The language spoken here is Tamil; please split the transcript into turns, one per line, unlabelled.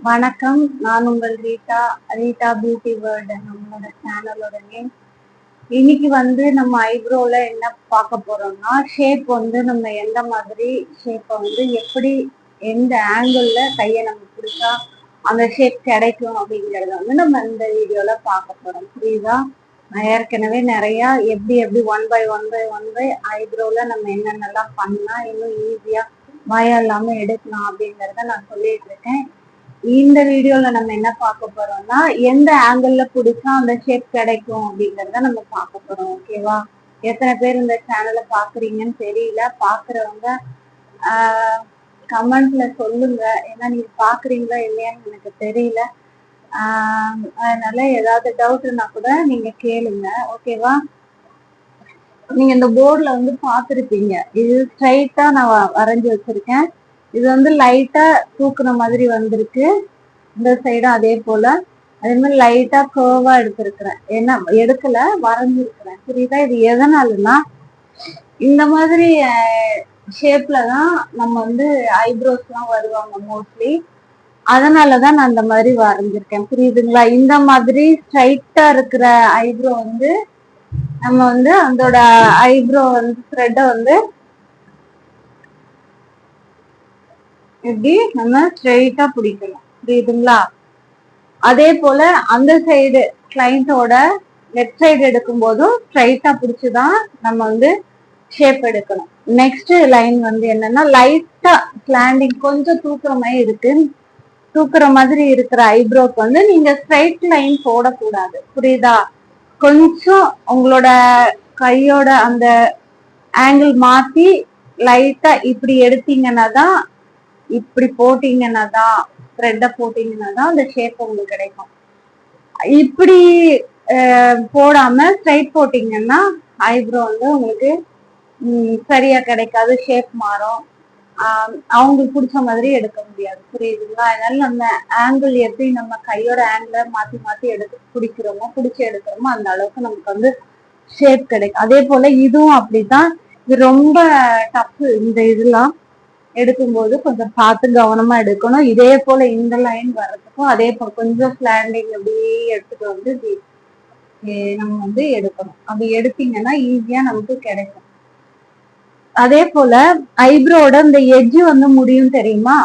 வணக்கம். நான் உங்கள் ரீட்டா பியூட்டி வேர்ல்டு நம்மளோட சேனலோட நேம். இன்னைக்கு நம்ம ஐப்ரோல என்ன பார்க்க போறோம்னா, ஷேப் நம்ம எந்த மாதிரி ஷேப்பை எப்படி எந்த ஆங்கிள் கையை நம்ம பிடிச்சா அந்த ஷேப் கிடைக்கும் அப்படிங்கறத நம்ம இந்த வீடியோல பார்க்க போறோம். புரியுதா? நான் ஏற்கனவே நிறைய எப்படி ஒன் பை ஐப்ரோல நம்ம என்னென்னலாம் பண்ணா இன்னும் ஈஸியா பயம் இல்லாம எடுக்கலாம் அப்படிங்கறத நான் சொல்லிட்டு இருக்கேன். இந்த வீடியோல நம்ம என்ன பார்க்க போறோம்னா, எந்த ஆங்கிள் பிடிச்சா அந்த ஷேப் கிடைக்கும் அப்படிங்கறத நம்ம பார்க்க போறோம். ஓகேவா? எத்தனை பேர் இந்த சேனலை பாக்குறீங்கன்னு தெரியல. பாக்குறவங்க கமெண்ட்ல சொல்லுங்க. ஏன்னா நீங்க பாக்குறீங்களா இல்லையான்னு எனக்கு தெரியல. அதனால ஏதாவது டவுட்னா கூட நீங்க கேளுங்க. ஓகேவா? நீங்க இந்த போர்டுல பாத்துருப்பீங்க. இது ஸ்ட்ரைட்டா நான் வரைஞ்சி வச்சிருக்கேன். இது லைட்டா தூக்குன மாதிரி வந்திருக்கு. இந்த சைடும் அதே போல அதே மாதிரி லைட்டா கர்வா எடுத்திருக்கிறேன். ஏன்னா எடுக்கல, வரைஞ்சிருக்கிறேன். புரியுதா? இது எதனாலன்னா, இந்த மாதிரி ஷேப்ல தான் நம்ம ஐப்ரோஸ் எல்லாம் வருவாங்க மோஸ்ட்லி. அதனாலதான் நான் அந்த மாதிரி வரைஞ்சிருக்கேன். புரியுதுங்களா? இந்த மாதிரி ஸ்ட்ரைட்டா இருக்கிற ஐப்ரோ நம்ம அதோட ஐப்ரோ த்ரெட்டை எப்படி நம்ம ஸ்ட்ரெயிட்டா பிடிக்கணும். புரியுதுங்களா? அதே போல அந்த சைடு கிளைண்டோட லெஃப்ட் சைடு எடுக்கும் போதும் ஸ்ட்ரைட்டா பிடிச்சுதான் நம்ம ஷேப் எடுக்கணும். நெக்ஸ்ட் லைன் என்னன்னா, லைட்டா ஸ்லாண்டிங் கொஞ்சம் தூக்குற மாதிரி இருக்கிற ஐப்ரோக்கு நீங்க ஸ்ட்ரைட் லைன் போடக்கூடாது. புரியுதா? கொஞ்சம் உங்களோட கையோட அந்த ஆங்கிள் மாத்தி லைட்டா இப்படி எடுத்தீங்கன்னா தான், இப்படி போட்டீங்கன்னா தான், த்ரெட்டை போட்டீங்கன்னா தான் அந்த ஷேப் உங்களுக்கு கிடைக்கும். இப்படி போடாம ஸ்ட்ரைட் போட்டீங்கன்னா ஐப்ரோ உங்களுக்கு சரியா கிடைக்காது, ஷேப் மாறும். அவங்களுக்கு பிடிச்ச மாதிரி எடுக்க முடியாது. புரியுதுங்களா? அதனால நம்ம ஆங்கிள் எப்படி நம்ம கையோட ஆங்கிள மாத்தி மாத்தி பிடிச்சு எடுக்கிறோமோ அந்த அளவுக்கு நமக்கு ஷேப் கிடைக்கும். அதே போல இதுவும் அப்படித்தான். இது ரொம்ப டஃப். இந்த இதெல்லாம் எடுக்கும்போது கொஞ்சம் பார்த்து கவனமா எடுக்கணும். இதே போல இந்த லைன் வர்றதுக்கும் அதே போல கொஞ்சம் ஸ்லாண்டிங் அப்படியே எடுத்துட்டு நம்ம எடுக்கணும். அப்படி எடுத்தீங்கன்னா ஈஸியா நமக்கு கிடைக்கும். அதே போல ஐப்ரோட இந்த எட்ஜ் முடியும் தெரியுமா?